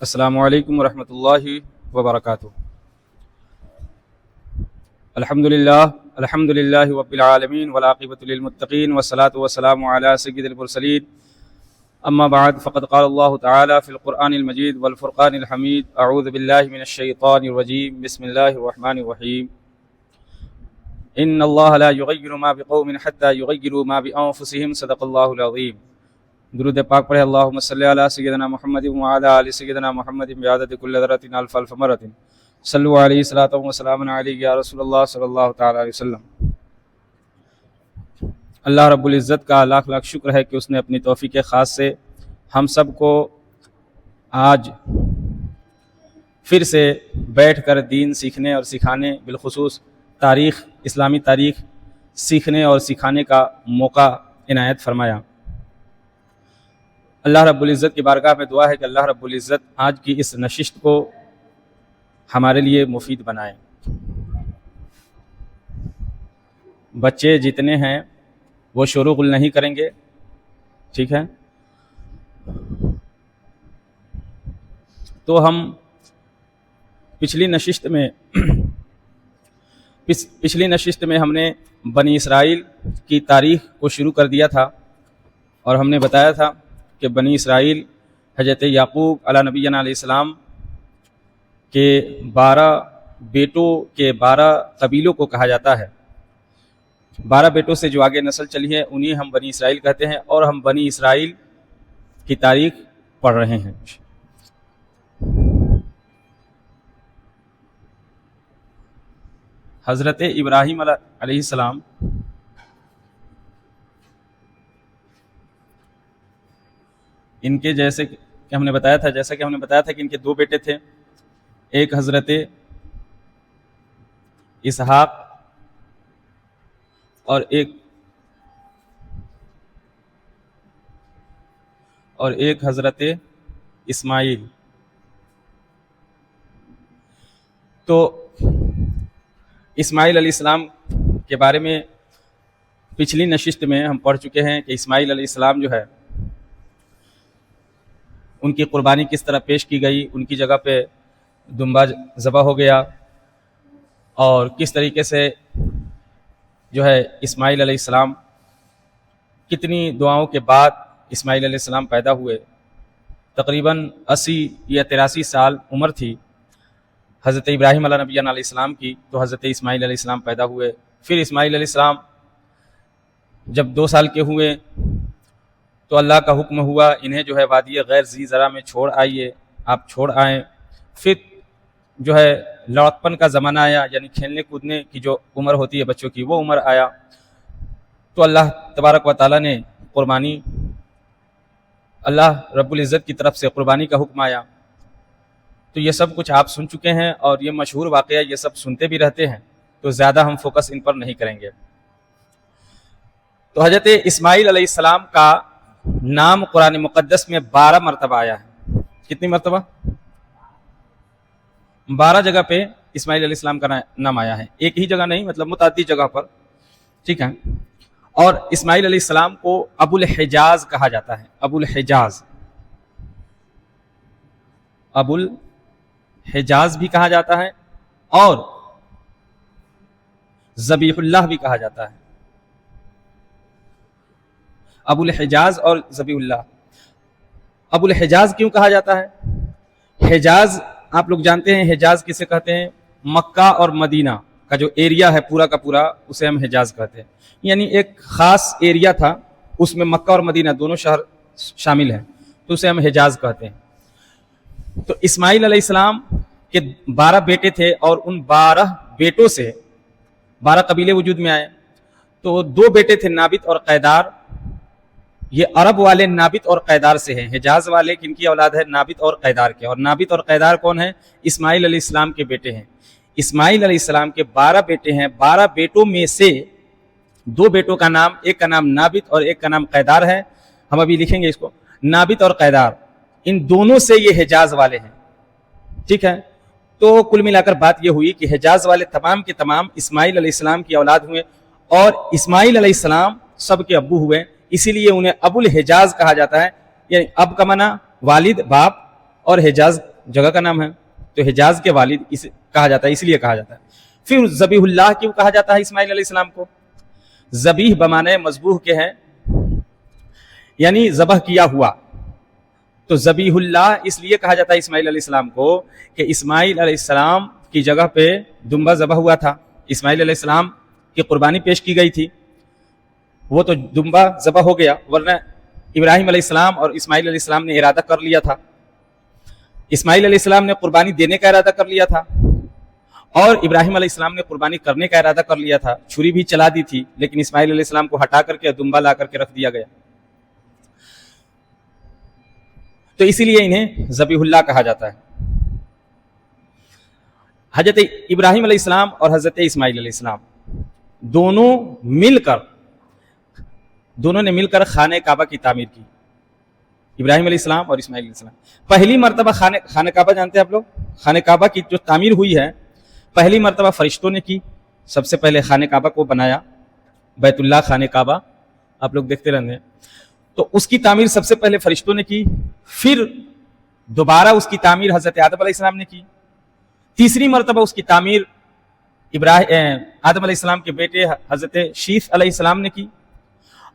السلام علیکم ورحمۃ اللہ وبرکاتہ۔ الحمد للہ رب العالمین والعاقبۃ للمتقین والصلاۃ والسلام علی سید المرسلین، اما بعد فقد قال اللہ تعالی فی القرآن المجید والفرقان الحمید، اعوذ باللہ من الشیطان الرجیم، بسم اللہ الرحمن الرحیم۔ ان اللہ لا یغیر ما بقوم حتی یغیروا ما بانفسہم، صدق اللہ العظیم۔ درود پاک پڑھے اللہم صلی علی سیدنا محمد وعلی آل سیدنا محمد بعدد کل ذرۃ الف الف مرۃ، صلوا علیہ صلاۃ و سلام علیک یا رسول اللہ صلی اللہ تعالی علیہ وسلم۔ اللہ رب العزت کا لاکھ لاکھ شکر ہے کہ اس نے اپنی توفیق خاص سے ہم سب کو آج پھر سے بیٹھ کر دین سیکھنے اور سکھانے، بالخصوص تاریخ، اسلامی تاریخ سیکھنے اور سکھانے کا موقع عنایت فرمایا۔ اللہ رب العزت کی بارگاہ میں دعا ہے کہ اللہ رب العزت آج کی اس نشست کو ہمارے لیے مفید بنائے۔ بچے جتنے ہیں وہ شور و غل نہیں کریں گے، ٹھیک ہے؟ تو ہم پچھلی نشست میں ہم نے بنی اسرائیل کی تاریخ کو شروع کر دیا تھا، اور ہم نے بتایا تھا کہ بنی اسرائیل حضرت یعقوب علیہ نبینا علیہ السلام کے 12 بیٹوں کے 12 قبیلوں کو کہا جاتا ہے۔ 12 بیٹوں سے جو آگے نسل چلی ہے انہیں ہم بنی اسرائیل کہتے ہیں، اور ہم بنی اسرائیل کی تاریخ پڑھ رہے ہیں۔ حضرت ابراہیم علیہ السلام ان کے جیسا کہ ہم نے بتایا تھا کہ ان کے 2 بیٹے تھے، ایک حضرت اسحاق اور ایک حضرت اسماعیل۔ تو اسماعیل علیہ السلام کے بارے میں پچھلی نشست میں ہم پڑھ چکے ہیں کہ اسماعیل علیہ السلام جو ہے ان کی قربانی کس طرح پیش کی گئی، ان کی جگہ پہ دمبا ذبح ہو گیا، اور کس طریقے سے جو ہے اسماعیل علیہ السلام کتنی دعاؤں کے بعد اسماعیل علیہ السلام پیدا ہوئے۔ تقریباً 80 یا 83 سال عمر تھی حضرت ابراہیم علیہ نبینا علیہ السلام کی، تو حضرت اسماعیل علیہ السلام پیدا ہوئے۔ پھر اسماعیل علیہ السلام جب 2 سال کے ہوئے تو اللہ کا حکم ہوا انہیں جو ہے وادی غیر ذی زرع میں چھوڑ آئیے، آپ چھوڑ آئیں۔ پھر جو ہے لڑکپن کا زمانہ آیا، یعنی کھیلنے کودنے کی جو عمر ہوتی ہے بچوں کی، وہ عمر آیا، تو اللہ تبارک و تعالیٰ نے قربانی، اللہ رب العزت کی طرف سے قربانی کا حکم آیا۔ تو یہ سب کچھ آپ سن چکے ہیں، اور یہ مشہور واقعہ یہ سب سنتے بھی رہتے ہیں، تو زیادہ ہم فوکس ان پر نہیں کریں گے۔ تو حضرت اسماعیل علیہ السلام کا نام قرآن مقدس میں 12 مرتبہ آیا ہے۔ کتنی مرتبہ؟ 12 جگہ پہ اسماعیل علیہ السلام کا نام آیا ہے، ایک ہی جگہ نہیں، مطلب متعدد جگہ پر، ٹھیک ہے؟ اور اسماعیل علیہ السلام کو ابو الحجاز کہا جاتا ہے، ابو الحجاز، ابو الحجاز بھی کہا جاتا ہے، اور ذبیح اللہ بھی کہا جاتا ہے۔ ابو الحجاز اور ذبیح اللہ۔ ابو الحجاز کیوں کہا جاتا ہے؟ حجاز آپ لوگ جانتے ہیں، حجاز کسے کہتے ہیں؟ مکہ اور مدینہ کا جو ایریا ہے پورا کا پورا، اسے ہم حجاز کہتے ہیں۔ یعنی ایک خاص ایریا تھا، اس میں مکہ اور مدینہ دونوں شہر شامل ہیں، تو اسے ہم حجاز کہتے ہیں۔ تو اسماعیل علیہ السلام کے 12 بیٹے تھے، اور ان 12 بیٹوں سے 12 قبیلے وجود میں آئے۔ تو 2 بیٹے تھے نابت اور قیدار، یہ عرب والے نابت اور قیدار سے ہیں۔ حجاز والے کن کی اولاد ہے؟ نابت اور قیدار کے۔ اور نابت اور قیدار کون ہیں؟ اسماعیل علیہ السلام کے بیٹے ہیں۔ اسماعیل علیہ السلام کے 12 بیٹے ہیں، 12 بیٹوں میں سے 2 بیٹوں کا نام، ایک کا نام نابت اور ایک کا نام قیدار ہے۔ ہم ابھی لکھیں گے اس کو، نابت اور قیدار، ان دونوں سے یہ حجاز والے ہیں، ٹھیک ہے؟ تو کل ملا کر بات یہ ہوئی کہ حجاز والے تمام کے تمام اسماعیل علیہ السلام کی اولاد ہوئے، اور اسماعیل علیہ السلام سب کے ابو ہوئے، اسی لیے انہیں ابو الحجاز کہا جاتا ہے۔ یعنی اب کا معنی والد باپ، اور حجاز جگہ کا نام ہے. تو حجاز کے والد کہا جاتا ہے، اس لیے کہا جاتا ہے. پھر ذبیح اللہ کیوں کہا جاتا ہے اسماعیل علیہ السلام کو؟ ذبیح بمانے مذبوح کے ہیں، یعنی ذبح کیا ہوا. تو ذبیح اللہ اس لیے کہا جاتا ہے اسماعیل علیہ السلام کو کہ اسماعیل علیہ السلام کی جگہ پہ دمبا ذبح ہوا تھا. اسماعیل علیہ السلام کی قربانی پیش کی گئی تھی، وہ تو دمبا ذبح ہو گیا، ورنہ ابراہیم علیہ السلام اور اسماعیل علیہ السلام نے ارادہ کر لیا تھا. اسماعیل علیہ السلام نے قربانی دینے کا ارادہ کر لیا تھا اور ابراہیم علیہ السلام نے قربانی کرنے کا ارادہ کر لیا تھا. چھری بھی چلا دی تھی، لیکن اسماعیل علیہ السلام کو ہٹا کر کے دمبا لا کر کے رکھ دیا گیا. تو اسی لیے انہیں ذبیح اللہ کہا جاتا ہے. حضرت ابراہیم علیہ السلام اور حضرت اسماعیل علیہ السلام دونوں نے مل کر خانہ کعبہ کی تعمیر کی. ابراہیم علیہ السلام اور اسماعیل علیہ السلام پہلی مرتبہ خانہ کعبہ جانتے ہیں آپ لوگ؟ خانہ کعبہ کی جو تعمیر ہوئی ہے پہلی مرتبہ فرشتوں نے کی. سب سے پہلے خانہ کعبہ کو بنایا، بیت اللہ خانہ کعبہ آپ لوگ دیکھتے رہتے ہیں. تو اس کی تعمیر سب سے پہلے فرشتوں نے کی، پھر دوبارہ اس کی تعمیر حضرت آدم علیہ السلام نے کی، تیسری مرتبہ اس کی تعمیر آدم علیہ السلام کے بیٹے حضرت شیث علیہ السلام نے کی،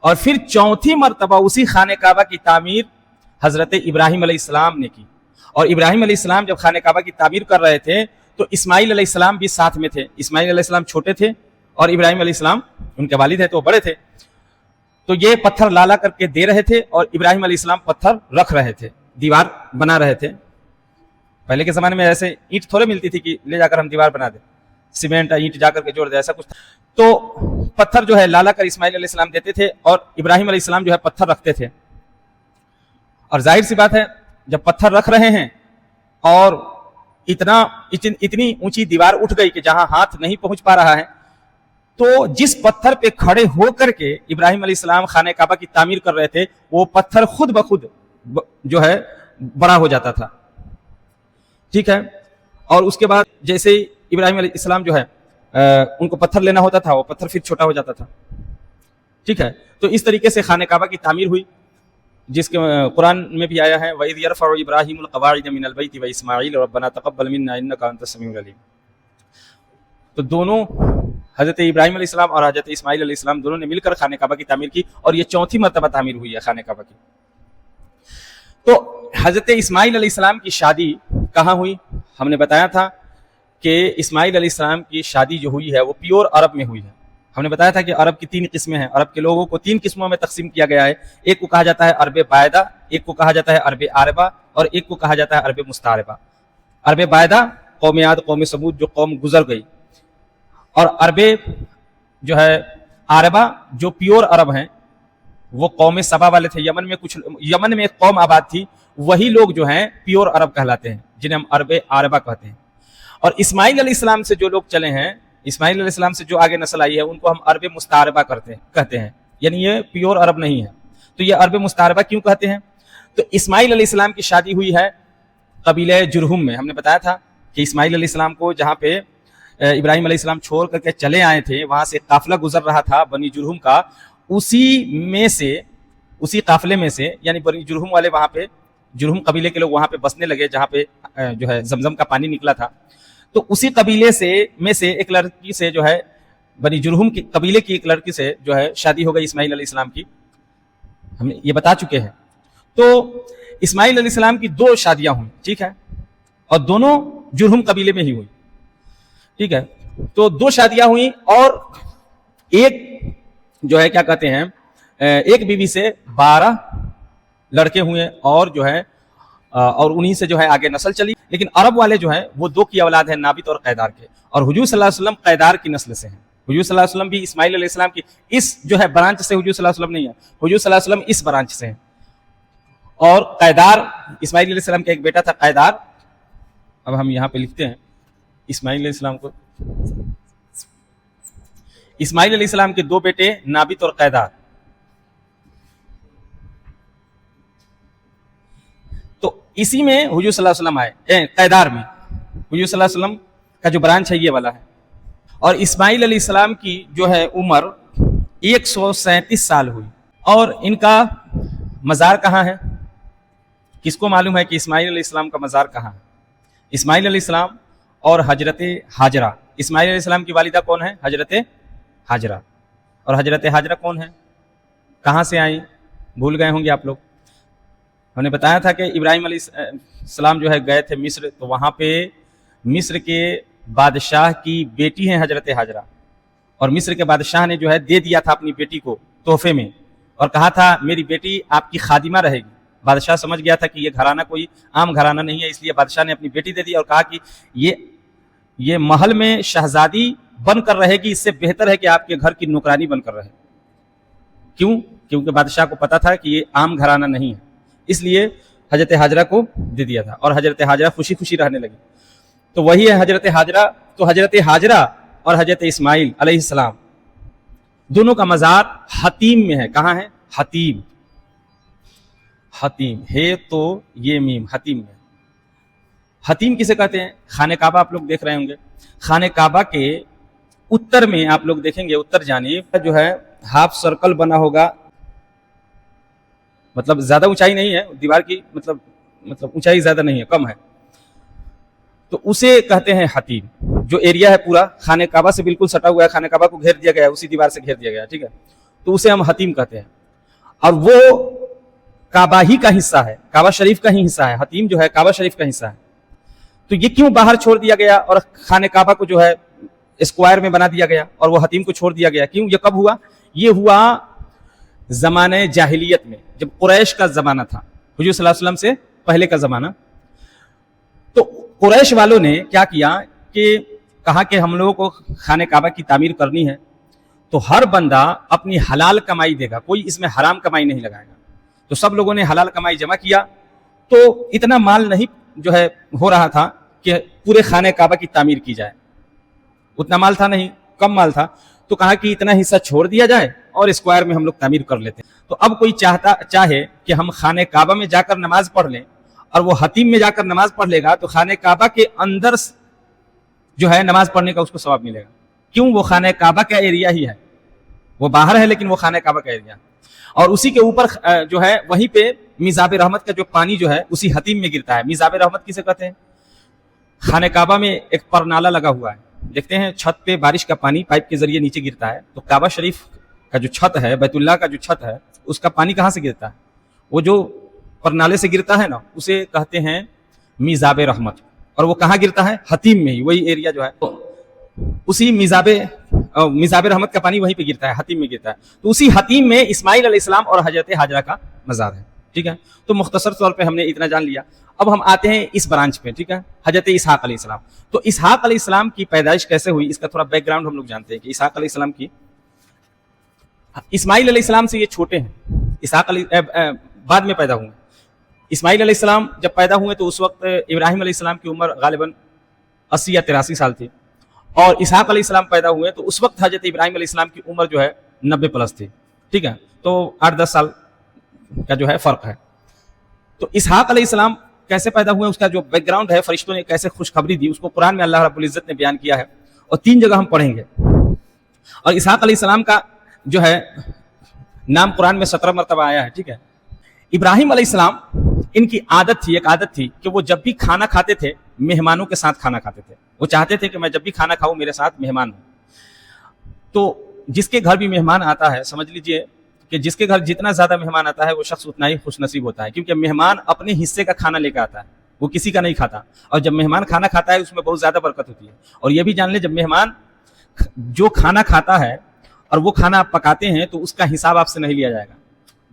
اور پھر چوتھی مرتبہ اسی خانہ کعبہ کی تعمیر حضرت ابراہیم علیہ السلام نے کی. اور ابراہیم علیہ السلام جب خانہ کعبہ کی تعمیر کر رہے تھے تو اسماعیل علیہ السلام بھی ساتھ میں تھے. اسماعیل علیہ السلام چھوٹے تھے اور ابراہیم علیہ السلام ان کے والد ہیں تو وہ بڑے تھے. تو یہ پتھر لالا کر کے دے رہے تھے اور ابراہیم علیہ السلام پتھر رکھ رہے تھے، دیوار بنا رہے تھے. پہلے کے زمانے میں ایسے اینٹ تھوڑے ملتی تھی کہ لے جا کر ہم دیوار بنا دیں، سیمنٹ اینٹ جا کر کے جوڑ دے، ایسا کچھ تھا. تو پتھر جو ہے لالا کر اسماعیل علیہ السلام دیتے تھے اور ابراہیم علیہ السلام جو ہے پتھر رکھتے تھے. اور ظاہر سی بات ہے جب پتھر رکھ رہے ہیں اور اتنی اونچی دیوار اٹھ گئی کہ جہاں ہاتھ نہیں پہنچ پا رہا ہے، تو جس پتھر پہ کھڑے ہو کر کے ابراہیم علیہ السلام خانہ کعبہ کی تعمیر کر رہے تھے وہ پتھر خود بخود جو ہے بڑا ہو جاتا تھا. ٹھیک ہے. اور اس کے بعد جیسے ہی ابراہیم علیہ السلام جو ہے ان کو پتھر لینا ہوتا تھا وہ پتھر پھر چھوٹا ہو جاتا تھا. ٹھیک ہے. تو اس طریقے سے خانہ کعبہ کی تعمیر ہوئی، جس کے قرآن میں بھی آیا ہے وَإِذْ يَرْفَعُ إِبْرَاهِيمُ الْقَوَاعِدَ مِنَ الْبَيْتِ وَإِسْمَاعِيلُ رَبَّنَا تَقَبَّلْ مِنَّا إِنَّكَ أَنْتَ السَّمِيعُ الْعَلِيمُ. تو دونوں حضرت ابراہیم علیہ السلام اور حضرت اسماعیل علیہ السلام دونوں نے مل کر خانہ کعبہ کی تعمیر کی، اور یہ چوتھی مرتبہ تعمیر ہوئی ہے خانہ کعبہ کی. تو حضرت اسماعیل علیہ السلام کی شادی کہاں ہوئی؟ ہم نے بتایا تھا کہ اسماعیل علیہ السلام کی شادی جو ہوئی ہے وہ پیور عرب میں ہوئی ہے. ہم نے بتایا تھا کہ عرب کی 3 قسمیں ہیں، عرب کے لوگوں کو 3 قسموں میں تقسیم کیا گیا ہے. ایک کو کہا جاتا ہے عرب بائدہ، ایک کو کہا جاتا ہے عرب عاربہ، اور ایک کو کہا جاتا ہے عرب مستعربہ. عرب بائدہ قوم عاد قوم ثمود جو قوم گزر گئی، اور عرب جو ہے عاربہ جو پیور عرب ہیں وہ قوم سبا والے تھے. یمن میں ایک قوم آباد تھی، وہی لوگ جو ہیں پیور عرب کہلاتے ہیں جنہیں ہم عرب عاربہ کہتے ہیں. اور اسماعیل علیہ السلام سے جو لوگ چلے ہیں، اسماعیل علیہ السلام سے جو آگے نسل آئی ہے ان کو ہم عرب مستعربہ کہتے ہیں، یعنی یہ پیور عرب نہیں ہے. تو یہ عرب مستعربہ کیوں کہتے ہیں؟ تو اسماعیل علیہ السلام کی شادی ہوئی ہے قبیلہ جرہم میں. ہم نے بتایا تھا کہ اسماعیل علیہ السلام کو جہاں پہ ابراہیم علیہ السلام چھوڑ کر کے چلے آئے تھے وہاں سے قافلہ گزر رہا تھا بنی جرہم کا، اسی قافلے میں سے یعنی بنی جرہم والے وہاں پہ جرہم قبیلے کے لوگ وہاں پہ بسنے لگے جہاں پہ جو ہے زمزم کا پانی نکلا تھا. تو اسی قبیلے میں سے ایک لڑکی سے جو ہے بنی جرہم کی قبیلے کی ایک لڑکی سے جو ہے شادی ہو گئی اسماعیل علیہ السلام کی. ہم یہ بتا چکے ہیں. تو اسماعیل علیہ السلام کی 2 شادیاں ہوئیں، ٹھیک ہے، اور دونوں جرہم قبیلے میں ہی ہوئی. ٹھیک ہے. تو 2 شادیاں ہوئیں اور ایک جو ہے کیا کہتے ہیں ایک بیوی سے 12 لڑکے ہوئے اور جو ہے اور انہی سے جو ہے آگے نسل چلی. لیکن عرب والے جو ہیں وہ 2 کی اولاد ہیں، نابت اور قیدار کے، اور حضور صلی اللہ علیہ وسلم قیدار کی نسل سے ہیں. حضور صلی اللہ علیہ وسلم بھی اسماعیل علیہ السلام کی اس جو ہے برانچ سے حضور صلی اللہ علیہ وسلم نہیں ہے، حضور صلی اللہ علیہ وسلم اس برانچ سے ہیں. اور قیدار اسماعیل علیہ السلام کا ایک بیٹا تھا قیدار. اب ہم یہاں پہ لکھتے ہیں اسماعیل علیہ السلام کو. اسماعیل علیہ السلام کے 2 بیٹے نابت اور قیدار. تو اسی میں حضور صلی اللہ علیہ وسلم آئے، قیدار میں حضور صلی اللہ علیہ وسلم کا جو برانچ ہے یہ والا ہے. اور اسماعیل علیہ السلام کی جو ہے عمر 137 سال ہوئی. اور ان کا مزار کہاں ہے؟ کس کو معلوم ہے کہ اسماعیل علیہ السلام کا مزار کہاں ہے؟ اسماعیل علیہ السلام اور حضرت ہاجرہ. اسماعیل علیہ السلام کی والدہ کون ہے؟ حضرت ہاجرہ. اور حضرت ہاجرہ کون ہے؟ کہاں سے آئیں؟ بھول گئے ہوں گے آپ لوگ. ہم نے بتایا تھا کہ ابراہیم علیہ السلام جو ہے گئے تھے مصر, تو وہاں پہ مصر کے بادشاہ کی بیٹی ہیں حضرت ہاجرہ, اور مصر کے بادشاہ نے جو ہے دے دیا تھا اپنی بیٹی کو تحفے میں, اور کہا تھا میری بیٹی آپ کی خادمہ رہے گی. بادشاہ سمجھ گیا تھا کہ یہ گھرانہ کوئی عام گھرانہ نہیں ہے, اس لیے بادشاہ نے اپنی بیٹی دے دی اور کہا کہ یہ محل میں شہزادی بن کر رہے گی, اس سے بہتر ہے کہ آپ کے گھر کی نوکرانی بن کر رہے. کیوں؟ کیونکہ بادشاہ کو پتا تھا کہ یہ عام گھرانہ نہیں ہے, اس لیے حضرت ہاجرہ کو دے دیا تھا, اور حضرت ہاجرہ خوشی خوشی رہنے لگی. تو وہی ہے حضرت ہاجرہ. تو حضرت ہاجرہ اور حضرت اسماعیل علیہ السلام دونوں کا مزار حتیم میں ہے. کہاں ہے؟ حتیم. حتیم ہے تو یہ میم, حتیم میں. حتیم کسے کہتے ہیں؟ خانہ کعبہ آپ لوگ دیکھ رہے ہوں گے. خانہ کعبہ کے اتر میں آپ لوگ دیکھیں گے, اتر جانب جو ہے ہاف سرکل بنا ہوگا, مطلب زیادہ اونچائی نہیں ہے دیوار کی, مطلب اونچائی زیادہ نہیں ہے, کم ہے, تو اسے کہتے ہیں حتیم. جو ایریا ہے پورا خانہ کعبہ سے بالکل سٹا ہوا ہے, خانہ کعبہ کو گھیر دیا گیا ہے, اسی دیوار سے گھیر دیا گیا ہے, ٹھیک ہے, تو اسے ہم حتیم کہتے ہیں. اور وہ کعبہ ہی کا حصہ ہے, کعبہ شریف کا ہی حصہ ہے. حتیم جو ہے کعبہ شریف کا حصہ ہے. تو یہ کیوں باہر چھوڑ دیا گیا اور خانہ کعبہ کو جو ہے اسکوائر میں بنا دیا گیا اور وہ حتیم کو چھوڑ دیا گیا؟ کیوں؟ یہ کب ہوا؟ یہ ہوا زمانہ جاہلیت میں, جب قریش کا زمانہ تھا, حضور صلی اللہ علیہ وسلم سے پہلے کا زمانہ. تو قریش والوں نے کیا کیا کہ کہا کہ ہم لوگوں کو خانہ کعبہ کی تعمیر کرنی ہے, تو ہر بندہ اپنی حلال کمائی دے گا, کوئی اس میں حرام کمائی نہیں لگائے گا. تو سب لوگوں نے حلال کمائی جمع کیا, تو اتنا مال نہیں جو ہے ہو رہا تھا کہ پورے خانہ کعبہ کی تعمیر کی جائے, اتنا مال تھا نہیں, کم مال تھا. تو کہا کہ اتنا حصہ چھوڑ دیا جائے اور اسکوائر میں ہم لوگ تعمیر کر لیتے ہیں. تو اب کوئی چاہے کہ ہم خانہ کعبہ میں جا کر نماز پڑھ لیں, اور وہ حتیم میں جا کر نماز پڑھ لے گا, تو خانہ کعبہ کے اندر جو ہے نماز پڑھنے کا اس کو ثواب ملے گا. کیوں؟ وہ خانہ کعبہ کا ایریا ہی ہے, وہ باہر ہے لیکن وہ خانہ کعبہ کا ایریا. اور اسی کے اوپر جو ہے وہیں پہ میزاب رحمت کا جو پانی جو ہے اسی حتیم میں گرتا ہے. میزاب رحمت کسے کہتے ہیں؟ خانہ کعبہ میں ایک پرنالہ لگا ہوا ہے, دیکھتے ہیں چھت پہ بارش کا پانی پائپ کے ذریعے نیچے گرتا ہے. تو کعبہ شریف کا جو چھت ہے, بیت اللہ کا جو چھت ہے, اس کا پانی کہاں سے گرتا ہے؟ وہ جو پرنالے سے گرتا ہے نا, اسے کہتے ہیں میزاب رحمت. اور وہ کہاں گرتا ہے؟ حتیم میں ہی, وہی ایریا جو ہے اسی میزاب رحمت کا پانی وہیں پہ گرتا ہے, حتیم میں گرتا ہے. تو اسی حتیم میں اسماعیل علیہ السلام اور حضرت ہاجرہ کا مزار ہے, ٹھیک ہے. تو مختصر طور پہ ہم نے اتنا جان لیا. اب ہم آتے ہیں اس برانچ پہ, ٹھیک ہے, حضرت اسحاق علیہ السلام. تو اسحاق علیہ السلام کی پیدائش کیسے ہوئی, اس کا تھوڑا بیک گراؤنڈ ہم لوگ جانتے ہیں کہ اسحاق علیہ السلام کی, اسماعیل علیہ السلام سے یہ چھوٹے ہیں. اسحاق بعد میں پیدا ہوئے. اسماعیل علیہ السلام جب پیدا ہوئے تو اس وقت ابراہیم علیہ السلام کی عمر غالباً 80 یا 83 سال تھی, اور اسحاق علیہ السلام پیدا ہوئے تو اس وقت حضرت ابراہیم علیہ السلام کی عمر جو ہے 90+ تھی, ٹھیک ہے. تو 8-10 سال کا جو ہے فرق ہے. تو اسحاق علیہ السلام کیسے پیدا ہوئے, اس کا جو بیک گراؤنڈ ہے, فرشتوں نے کیسے خوشخبری دی, اس کو قرآن میں اللہ رب العزت نے بیان کیا ہے, اور 3 جگہ ہم پڑھیں گے. اور اسحاق علیہ السلام کا جو ہے نام قرآن میں 17 مرتبہ آیا ہے, ٹھیک ہے. ابراہیم علیہ السلام ان کی ایک عادت تھی کہ وہ جب بھی کھانا کھاتے تھے مہمانوں کے ساتھ کھانا کھاتے تھے. وہ چاہتے تھے کہ میں جب بھی کھانا کھاؤں میرے ساتھ مہمان ہوں. تو جس کے گھر بھی مہمان آتا ہے, سمجھ لیجئے کہ جس کے گھر جتنا زیادہ مہمان آتا ہے وہ شخص اتنا ہی خوش نصیب ہوتا ہے, کیونکہ مہمان اپنے حصے کا کھانا لے کے آتا ہے, وہ کسی کا نہیں کھاتا. اور جب مہمان کھانا کھاتا ہے اس میں بہت زیادہ برکت ہوتی ہے. اور یہ بھی جان لیں, جب مہمان جو کھانا کھاتا ہے اور وہ کھانا آپ پکاتے ہیں تو اس کا حساب آپ سے نہیں لیا جائے گا.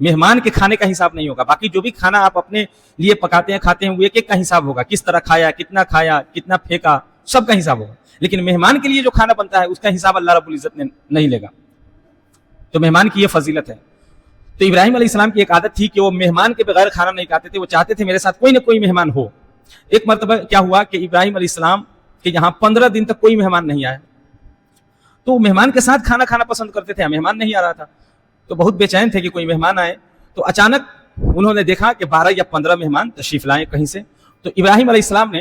مہمان کے کھانے کا حساب نہیں ہوگا. باقی جو بھی کھانا آپ اپنے لیے پکاتے ہیں کھاتے ہیں وہ ایک ایک کا حساب ہوگا, کس طرح کھایا, کتنا پھینکا, سب کا حساب ہوگا. لیکن مہمان کے لیے جو کھانا بنتا ہے اس کا حساب اللہ رب العزت نے نہیں لے گا. تو مہمان کی یہ فضیلت ہے. تو ابراہیم علیہ السلام کی ایک عادت تھی کہ وہ مہمان کے بغیر کھانا نہیں کھاتے تھے. وہ چاہتے تھے میرے ساتھ کوئی نہ کوئی مہمان ہو. ایک مرتبہ کیا ہوا کہ ابراہیم علیہ السلام کے یہاں 15 دن تک کوئی مہمان نہیں آیا. تو وہ مہمان کے ساتھ کھانا کھانا پسند کرتے تھے, مہمان نہیں آ رہا تھا. تو بہت بے چین تھے کہ کوئی مہمان آئے. تو اچانک انہوں نے دیکھا کہ 12 یا 15 مہمان تشریف لائے کہیں سے. تو ابراہیم علیہ السلام نے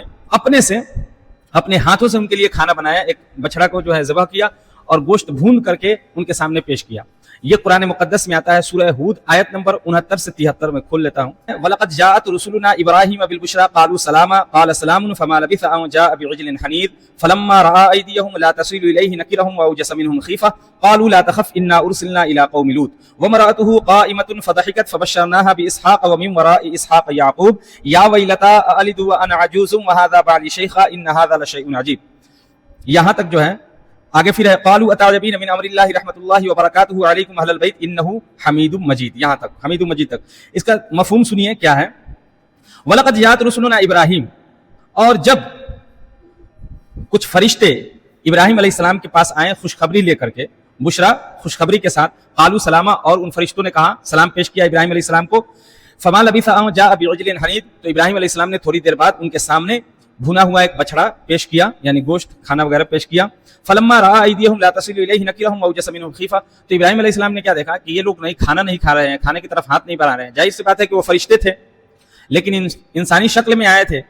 اپنے ہاتھوں سے ان کے لیے کھانا بنایا. ایک بچڑا کو جو ہے ذبح کیا اور گوشت بھون کر کے ان کے سامنے پیش کیا. یہ قرآن مقدس میں آتا ہے سورہ ہود آیت نمبر 69 سے 73 میں کھول لیتا ہوں. وَلَقَدْ جَاءَتْ رُسُلُنَا إِبْرَاهِيمَ بِالْبُشْرَىٰ قَالُوا سَلَامًا قَالَ سَلَامٌ فَمَا لَبِثَ أَن جَاءَ بِعِجْلٍ حَنِيذٍ فَلَمَّا رَأَىٰ أَيْدِيَهُمْ لَا تَصِلُ إِلَيْهِ نَكِرَهُمْ وَأَوْجَسَ مِنْهُمْ خِيفَةً قَالُوا لَا تَخَفْ إِنَّا أُرْسِلْنَا إِلَىٰ قَوْمِ لُوطٍ وَامْرَأَتُهُ قَائِمَةٌ فَضَحِكَتْ فَبَشَّرْنَاهَا بِإِسْحَاقَ وَمِن وَرَاءِ إِسْحَاقَ يَعْقُوبَ يَا وَيْلَتَىٰ أَأَلِدُ وَأَنَا عَجُوزٌ وَهَٰذَا بَعْلِي شَيْخًا إِنَّ هَٰذَا لَشَيْءٌ عَجِيبٌ. یہاں تک جو ہے آگے پھر ہے قالوا اتعجبین من امر اللہ رحمۃ اللہ وبرکاتہ علیکم اہل البیت انہ حمید مجید. یہاں تک حمید مجید تک اس کا مفہوم سنیے کیا ہے. وَلَقَدْ جَاءَتْ رُسُلُنَا ابراہیم، اور جب کچھ فرشتے ابراہیم علیہ السلام کے پاس آئے خوشخبری لے کر کے، بشرا خوشخبری کے ساتھ، قالوا سلاما، اور ان فرشتوں نے کہا سلام پیش کیا ابراہیم علیہ السلام کو. فما لبث ان جاء بعجل حنیذ، تو ابراہیم علیہ السلام نے تھوڑی دیر بعد ان کے سامنے بھنا ہوا ایک بچڑا پیش کیا، یعنی گوشت کھانا وغیرہ پیش کیا. فلما رأى أيديهم لا تصل إليه نكرهم وأوجس منهم خيفة، تو ابراہیم علیہ السلام نے کیا دیکھا کہ یہ لوگ کھانا نہیں کھا رہے ہیں، کھانے کی طرف ہاتھ نہیں بڑھا رہے ہیں. ظاہر سی بات ہے کہ وہ فرشتے تھے لیکن انسانی شکل میں آئے تھے،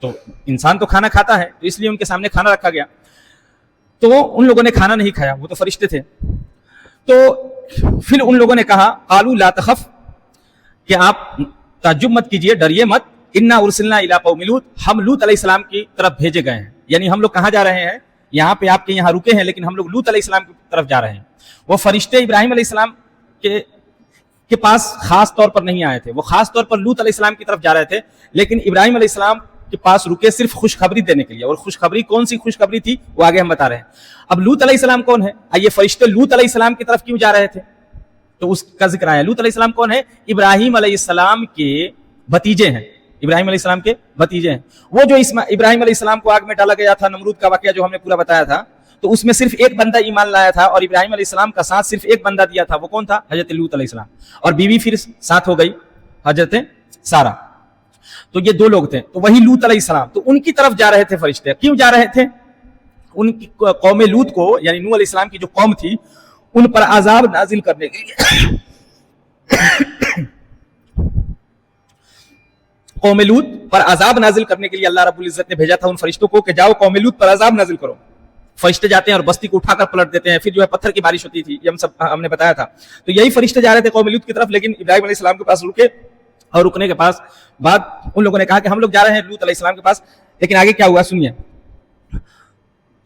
تو انسان تو کھانا کھاتا ہے، تو اس لیے ان کے سامنے کھانا رکھا گیا. تو ان لوگوں نے کھانا نہیں کھایا، وہ تو فرشتے تھے. تو پھر ان لوگوں نے کہا قالوا لا تخف، کہ آپ تعجب مت کیجئے، ڈریے مت، انا ارسلنا الی قوم لوط، ہم لوط علیہ السلام کی طرف بھیجے گئے ہیں. یعنی ہم لوگ کہاں جا رہے ہیں؟ یہاں پہ آپ کے یہاں رکے ہیں لیکن ہم لوگ لوط علیہ السلام کی طرف جا رہے ہیں. وہ فرشتے ابراہیم علیہ السلام کے پاس خاص طور پر نہیں آئے تھے، وہ خاص طور پر لوط علیہ السلام کی طرف جا رہے تھے، لیکن ابراہیم علیہ السلام کے پاس رکے صرف خوشخبری دینے کے لیے. اور خوشخبری کون سی خوشخبری تھی وہ آگے ہم بتا رہے ہیں. اب لوط علیہ السلام کون ہے؟ آئیے فرشتے لوط علیہ السلام کی طرف کیوں جا رہے تھے تو اس کا ذکر آیا. لوط علیہ السلام کون ہے؟ ابراہیم علیہ السلام کے بھتیجے ہیں، ابراہیم علیہ السلام کے بھتیجے ہیں. وہ جو ابراہیم علیہ السلام کو آگ میں ڈالا گیا تھا، نمرود کا واقعہ جو ہم نے پورا بتایا تھا، تو اس میں صرف ایک بندہ ایمان لایا تھا اور ابراہیم علیہ السلام کا ساتھ صرف ایک بندہ دیا تھا. وہ کون تھا؟ حضرت لوط علیہ السلام. اور بیوی پھر ساتھ ہو گئی حضرت سارہ. تو یہ دو لوگ تھے. تو وہی لوط علیہ السلام، تو ان کی طرف جا رہے تھے فرشتے. کیوں جا رہے تھے؟ ان کی قوم لوط کو، یعنی نوح علیہ السلام کی جو قوم تھی، ان پر عذاب نازل کرنے کے لیے قوم لوط پر عذاب نازل کرنے کے لیے اللہ رب العزت نے بھیجا تھا ان فرشتوں کو کہ جاؤ قوم لوط پر عذاب نازل کرو. فرشتے جاتے ہیں اور بستی کو اٹھا کر پلٹ دیتے ہیں. پھر جو ہے پتھر کی بارش ہوتی تھی، یہ ہم نے بتایا تھا. تو یہی فرشتے جا رہے تھے قوم لوط کی طرف، لیکن ابراہیم علیہ السلام کے پاس رکے، اور رکنے کے پاس بعد ان لوگوں نے کہا کہ ہم لوگ جا رہے ہیں لوط علیہ السلام کے پاس. لیکن آگے کیا ہوا سنیے.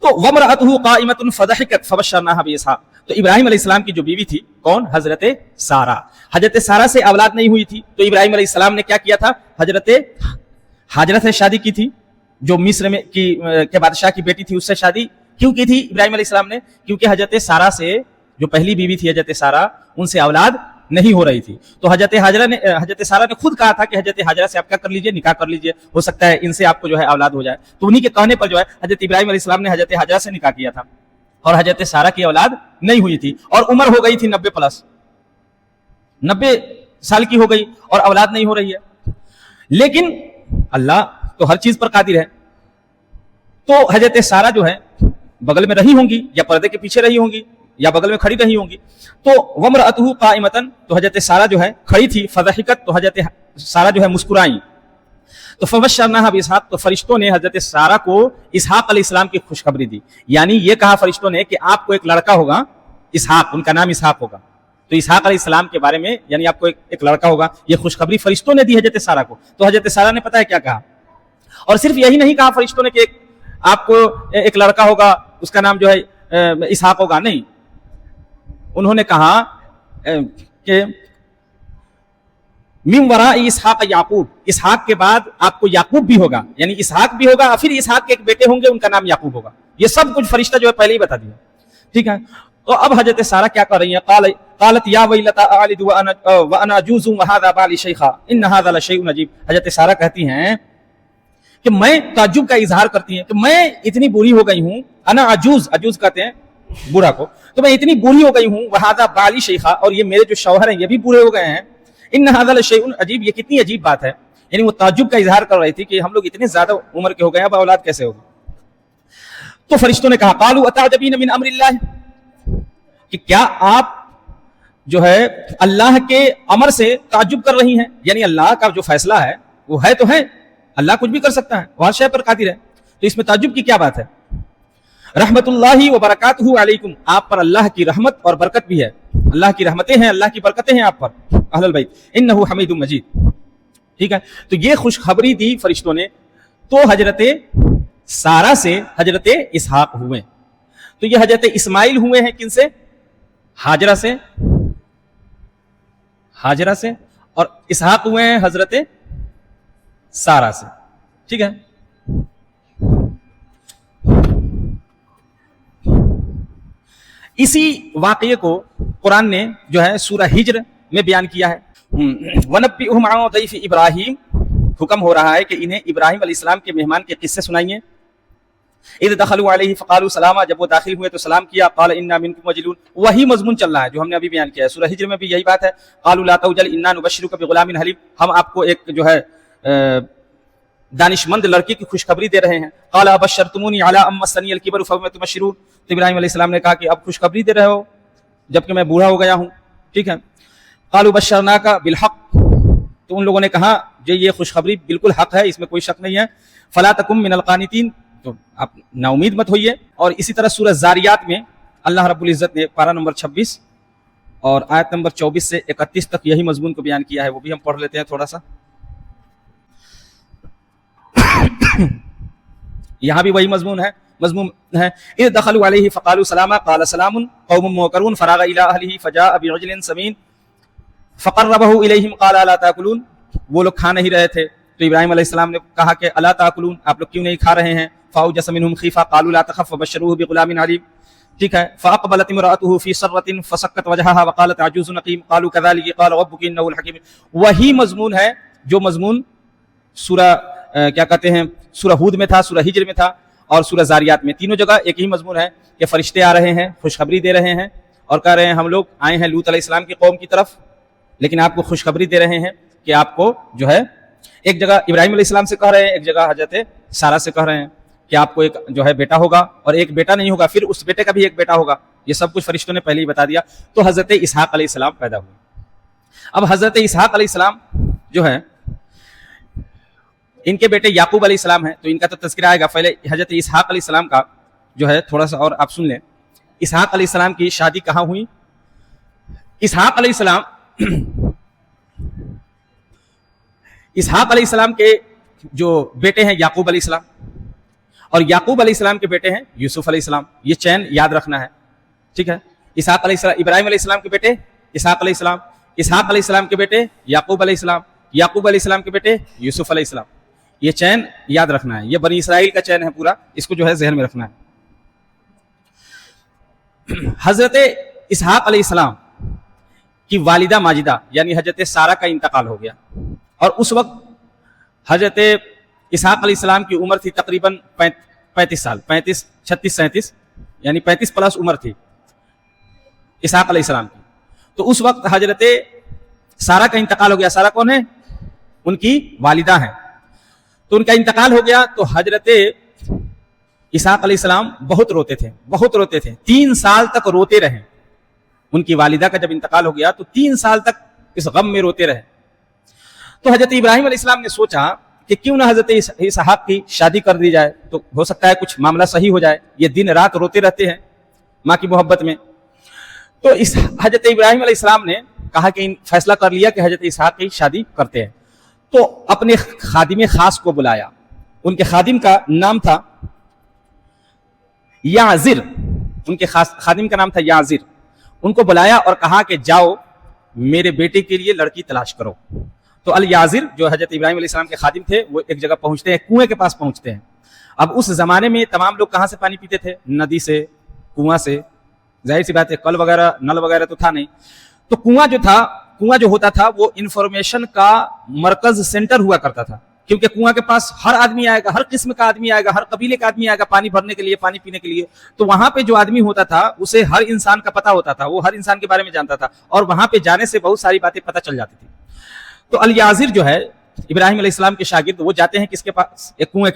تو وَامْرَأَتُهُ قَائِمَةٌ فَضَحِكَتْ فَبَشَّرْنَاهَا بِإِسْحَاقَ، تو ابراہیم علیہ السلام کی جو بیوی تھی کون؟ حضرت سارہ. حضرت سارہ سے اولاد نہیں ہوئی تھی تو ابراہیم علیہ السلام نے کیا کیا تھا؟ حضرت ہاجرہ سے شادی کی تھی، جو مصر میں کے بادشاہ کی بیٹی تھی، اس سے شادی کیوں کی تھی ابراہیم علیہ السلام نے؟ کیونکہ حضرت سارہ سے، جو پہلی بیوی تھی حضرت سارہ، ان سے اولاد نہیں ہو رہی تھی. تو حضرت سارہ نے خود کہا تھا کہ حضرت ہاجرہ سے آپ کیا کر لیجئے، نکاح کر لیجئے، ہو سکتا ہے ان سے آپ کو جو ہے اولاد ہو جائے. تو انہی کے کہنے پر جو ہے حضرت ابراہیم علیہ السلام نے حضرت ہاجرہ سے نکاح کیا تھا، اور حضرت سارہ کی اولاد نہیں ہوئی تھی، اور عمر ہو گئی تھی 90 سال کی ہو گئی اور اولاد نہیں ہو رہی ہے. لیکن اللہ تو ہر چیز پر قادر ہے. تو حضرت سارہ جو ہے بغل میں رہی ہوں گی، یا پردے کے پیچھے رہی ہوں گی، یا بغل میں کھڑی رہی ہوں گی. تو وَامْرَأَتُهُ قَائِمَةً، تو حضرت سارہ جو ہے کھڑی تھی. فَضَحِكَتْ، تو حضرت سارہ جو ہے مسکرائیں. تو فَبَشَّرْنَاهَا بِإِسْحَاقَ، تو فرشتوں نے حضرت سارہ کو اسحاق علیہ السلام کی خوشخبری دی. یعنی یہ کہا فرشتوں نے کہ آپ کو ایک لڑکا ہوگا، اسحاق، ان کا نام اسحاق ہوگا. تو اسحاق علیہ السلام کے بارے میں، یعنی آپ کو ایک لڑکا ہوگا، یہ خوشخبری فرشتوں نے دی حضرت سارہ کو. تو حضرت سارہ نے پتہ ہے کیا کہا؟ اور صرف یہی نہیں کہا فرشتوں نے کہ آپ کو ایک لڑکا ہوگا، اس کا نام جو ہے اسحاق ہوگا، نہیں. انہوں نے کہا کہ من وراء اسحاق یعقوب، اسحاق کے بعد آپ کو یعقوب بھی ہوگا، یعنی اسحاق بھی ہوگا، پھر اسحاق کے ایک بیٹے ہوں گے، ان کا نام یعقوب ہوگا. یہ سب کچھ فرشتہ جو ہے پہلے ہی بتا دیا. ٹھیک ہے. تو اب حضرت سارہ کیا کر رہی ہیں؟ قالت یا ویلتا اعلد وانا عجوز وهذا بالي شيخا ان هذا لشيء عجيب. حضرت سارہ کہتی ہیں کہ میں تعجب کا اظہار کرتی ہیں کہ میں اتنی بوڑھی ہو گئی ہوں. انا عجوز، عجوز کہتے ہیں بوڑھا کو، تو میں اتنی بوڑھی ہو گئی ہوں. وهذا بالي شيخا، اور یہ میرے جو شوہر ہیں یہ بھی بوڑھے ہو گئے ہیں. ان هذا لشيء عجيب، یہ کتنی عجیب بات ہے. یعنی وہ تعجب کا اظہار کر رہی تھی کہ ہم لوگ اتنے زیادہ عمر کے ہو گئے، اب اولاد کیسے ہوگی. تو فرشتوں نے کہا قالوا اتعجبین من امر اللہ، کہ کیا آپ جو ہے اللہ کے امر سے تعجب کر رہی ہیں؟ یعنی اللہ کا جو فیصلہ ہے وہ ہے تو ہے، اللہ کچھ بھی کر سکتا ہے، وہ ہر شے پر قادر ہے. تو اس میں تعجب کی کیا بات ہے؟ رحمت اللہ و برکاتہ علیکم، آپ پر اللہ کی رحمت اور برکت بھی ہے، اللہ کی رحمتیں ہیں، اللہ کی برکتیں ہیں آپ پر اہل البیت، انہ حمید مجید. ٹھیک ہے، تو یہ خوشخبری دی فرشتوں نے. تو حضرت سارہ سے حضرت اسحاق ہوئے. تو یہ حضرت اسماعیل ہوئے ہیں کن سے؟ ہاجرہ سے، ہاجرہ سے. اور اسحاق ہوئے ہیں حضرت سارہ سے. ٹھیک ہے، اسی واقعے کو قرآن نے جو ہے سورہ ہجر میں بیان کیا ہے. وَنَبِّئْهُمْ عَنْ ضَيْفِ ابراہیم، حکم ہو رہا ہے کہ انہیں ابراہیم علیہ السلام کے مہمان کے قصے سنائیے. اذ دخلوا علیہ فقالوا سلاما، جب وہ داخل ہوئے تو سلام کیا. قال انا منکم وجلون، وہی مضمون چل رہا ہے جو ہم نے ابھی بیان کیا ہے. سورہ ہجر میں بھی یہی بات ہے. قالوا لا توجل انا نبشرک بغلام حلیم، ہم آپ کو ایک جو ہے دانش مند لڑکی کی خوشخبری دے رہے ہیں. قال ابشرتمونی علی ام مسنی الکبر فبم تبشرون، تو ابراہیم علیہ السلام نے کہا کہ اب خوشخبری دے رہے ہو جبکہ میں بوڑھا ہو گیا ہوں. ٹھیک ہے. قالوا بشرناک بالحق، تو ان لوگوں نے کہا جو یہ خوشخبری بالکل حق ہے، اس میں کوئی شک نہیں ہے. فلا تکن من القانتین، تو آپ نا امید مت ہوئیے. اور اسی طرح سورہ زاریات میں اللہ رب العزت نے پارہ نمبر 26 اور آیت نمبر 24 سے 31 تک یہی مضمون کو بیان کیا ہے. وہ بھی ہم پڑھ لیتے ہیں تھوڑا سا. یہاں بھی وہی مضمون ہے. اذ دخلوا علیہ فقالوا سلاما قال سلام قوم منکرون فراغ الی اہلہ فجاء بعجل سمین فقربہ الیہم قال الا تاکلون، وہ لوگ کھا نہیں رہے تھے تو ابراہیم علیہ السلام نے کہا کہ الا تاکلون، آپ لوگ کیوں نہیں کھا رہے ہیں. فاوجس منهم خیفہ قالوا لا تخف وبشروه بغلام علیم. ٹھیک ہے. فاقبلت امرأته في سرة فسكت وجهها وقالت عجوز نقیم قالوا كذلك قال ربك انه الحكيم. وہی مضمون ہے جو مضمون سورہ کیا کہتے ہیں سورہ ہود میں تھا، سورہ ہجر میں تھا اور سورہ زاریات میں. تینوں جگہ ایک ہی مضمون ہے کہ فرشتے آ رہے ہیں، خوشخبری دے رہے ہیں اور کہہ رہے ہیں ہم لوگ آئے ہیں لوط علیہ السلام کی قوم کی طرف، لیکن آپ کو خوشخبری دے رہے ہیں کہ آپ کو جو ہے ایک جگہ ابراہیم علیہ السلام سے کہہ رہے ہیں، ایک جگہ حضرت سارہ سے کہہ رہے ہیں کہ آپ کو ایک جو ہے بیٹا ہوگا اور ایک بیٹا نہیں ہوگا، پھر اس بیٹے کا بھی ایک بیٹا ہوگا. یہ سب کچھ فرشتوں نے پہلے ہی بتا دیا. تو حضرت اسحاق علیہ السلام پیدا ہوئے. اب حضرت اسحاق علیہ السلام جو ہے ان کے بیٹے یعقوب علیہ السلام ہیں، تو ان کا تو تذکرہ آئے گا. پہلے حضرت اسحاق علیہ السلام کا جو ہے تھوڑا سا اور آپ سن لیں. اسحاق علیہ السلام کی شادی کہاں ہوئی؟ اسحاق علیہ السلام کے جو بیٹے ہیں یعقوب علیہ السلام، اور یعقوب علیہ السلام کے بیٹے ہیں یوسف علیہ السلام. یہ چین یاد رکھنا ہے. ٹھیک ہے. اسحاق علیہ السلام، ابراہیم علیہ السلام کے بیٹے اسحاق علیہ السلام، اسحاق علیہ السلام کے بیٹے یعقوب علیہ السلام، یعقوب علیہ السلام کے بیٹے یوسف علیہ السلام. یہ چین یاد رکھنا ہے. یہ بنی اسرائیل کا چین ہے پورا، اس کو جو ہے ذہن میں رکھنا ہے. حضرت اسحاق علیہ السلام کی والدہ ماجدہ یعنی حضرت سارہ کا انتقال ہو گیا، اور اس وقت حضرت اسحاق علیہ السلام کی عمر تھی تقریباً 35 سال، 35 36 37 یعنی 35 پلس عمر تھی اسحاق علیہ السلام کی. تو اس وقت حضرت سارہ کا انتقال ہو گیا. سارہ کون ہے؟ ان کی والدہ ہیں. تو ان کا انتقال ہو گیا تو حضرت اسحاق علیہ السلام بہت روتے تھے. 3 سال تک روتے رہے. ان کی والدہ کا جب انتقال ہو گیا تو 3 سال تک اس غم میں روتے رہے. تو حضرت ابراہیم علیہ السلام نے سوچا کہ کیوں نہ حضرت اسحاق کی شادی کر دی جائے، تو ہو سکتا ہے کچھ معاملہ صحیح ہو جائے. یہ دن رات روتے رہتے ہیں ماں کی محبت میں. تو حضرت ابراہیم علیہ السلام نے کہا کہ فیصلہ کر لیا کہ حضرت اسحاق کی شادی کرتے ہیں. تو اپنے خادم خاص کو بلایا. ان کے خادم کا نام تھا یعزر، ان کے خادم کا نام تھا یعزر. ان کو بلایا اور کہا کہ جاؤ میرے بیٹے کے لیے لڑکی تلاش کرو. تو الیعزر جو حضرت ابراہیم علیہ السلام کے خادم تھے وہ ایک جگہ پہنچتے ہیں، کنویں کے پاس پہنچتے ہیں. اب اس زمانے میں تمام لوگ کہاں سے پانی پیتے تھے؟ ندی سے، کنواں سے. ظاہر سی بات ہے کل وغیرہ نل وغیرہ تو تھا نہیں. تو کنواں جو ہوتا تھا وہ انفارمیشن کا مرکز سینٹر ہوا کرتا تھا، کیونکہ کنواں کے پاس ہر آدمی آئے گا، ہر قسم کا آدمی آئے گا، ہر قبیلے کا آدمی آئے گا پانی بھرنے کے لیے، پانی پینے کے لیے. تو وہاں پہ جو آدمی ہوتا تھا اسے ہر انسان کا پتہ ہوتا تھا، وہ ہر انسان کے بارے میں جانتا تھا، اور وہاں پہ جانے سے بہت ساری باتیں پتہ چل جاتی تھی. تو الیعزر جو ہے ابراہیم علیہ السلام کے شاگرد، وہ جاتے ہیں کس کے پاس؟ ایک کنویں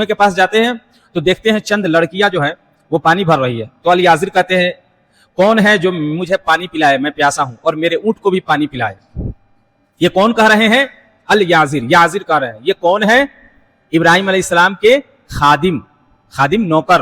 کے پاس جاتے ہیں. تو دیکھتے ہیں چند لڑکیاں جو ہیں وہ پانی بھر رہی ہے. تو الیعزر کہتے ہیں کون ہے جو مجھے پانی پلائے، میں پیاسا ہوں، اور میرے اونٹ کو بھی پانی پلائے. یہ کون کہہ رہے ہیں؟ الیعزر. یعزر کہہ رہے ہیں. یہ کون ہے؟ ابراہیم علیہ السلام کے خادم نوکر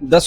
10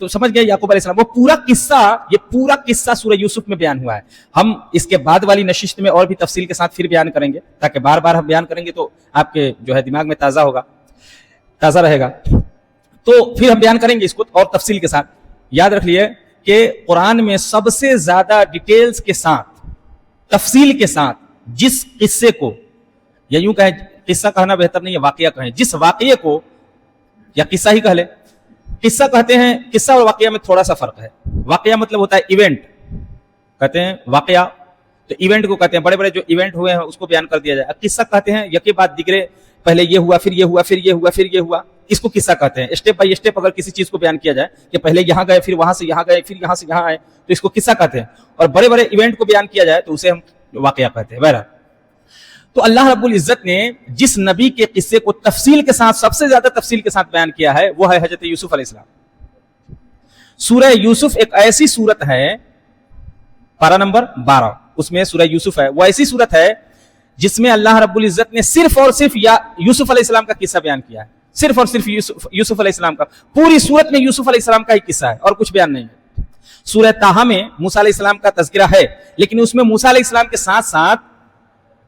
تو سمجھ گئے یعقوب علیہ السلام. وہ پورا قصہ سورہ یوسف میں بیان ہوا ہے. ہم اس کے بعد والی نشست میں اور بھی تفصیل کے ساتھ پھر بیان کریں گے, تاکہ بار بار ہم بیان کریں گے تو آپ کے جو ہے دماغ میں تازہ رہے گا. تو پھر ہم بیان کریں گے اس کو اور تفصیل کے ساتھ. یاد رکھ لیے کہ قرآن میں سب سے زیادہ ڈیٹیلز کے ساتھ, تفصیل کے ساتھ جس قصے کو, یا یوں کہیں قصہ کہنا بہتر نہیں ہے, واقعہ کہیں, جس واقعے کو, یا قصہ ہی کہہ لیں, قصہ کہتے ہیں, قصہ اور واقعہ میں تھوڑا سا فرق ہے. واقعہ مطلب ہوتا ہے ایونٹ, کہتے ہیں واقعہ, تو ایونٹ کو کہتے ہیں بڑے بڑے جو ایونٹ ہوئے ہیں اس کو بیان کر دیا جائے. قصہ کہتے ہیں یکی بات دیگرے, پہلے یہ ہوا, پھر یہ ہوا, پھر یہ ہوا, پھر یہ ہوا, اس کو قصہ کہتے ہیں. اسٹیپ بائی اسٹیپ اگر کسی چیز کو بیان کیا جائے کہ پہلے یہاں گئے, پھر وہاں سے یہاں گئے, پھر یہاں سے یہاں آئے, تو اس کو قصہ کہتے ہیں. اور بڑے بڑے ایونٹ کو بیان کیا جائے تو اسے ہم واقعہ کہتے ہیں. بہرحال تو اللہ رب العزت نے جس نبی کے قصے کو تفصیل کے ساتھ, سب سے زیادہ تفصیل کے ساتھ بیان کیا ہے وہ ہے حضرت یوسف علیہ السلام. سورہ یوسف ایک ایسی سورت ہے, پارہ نمبر 12 اس میں سورہ یوسف ہے, وہ ایسی سورت ہے جس میں اللہ رب العزت نے صرف اور صرف یوسف علیہ السلام کا قصہ بیان کیا ہے. صرف اور صرف یوسف علیہ السلام کا, پوری سورت میں یوسف علیہ السلام کا ہی قصہ ہے اور کچھ بیان نہیں ہے. سورہ طٰہٰ میں موسیٰ علیہ السلام کا تذکرہ ہے, لیکن اس میں موسیٰ علیہ السلام کے ساتھ ساتھ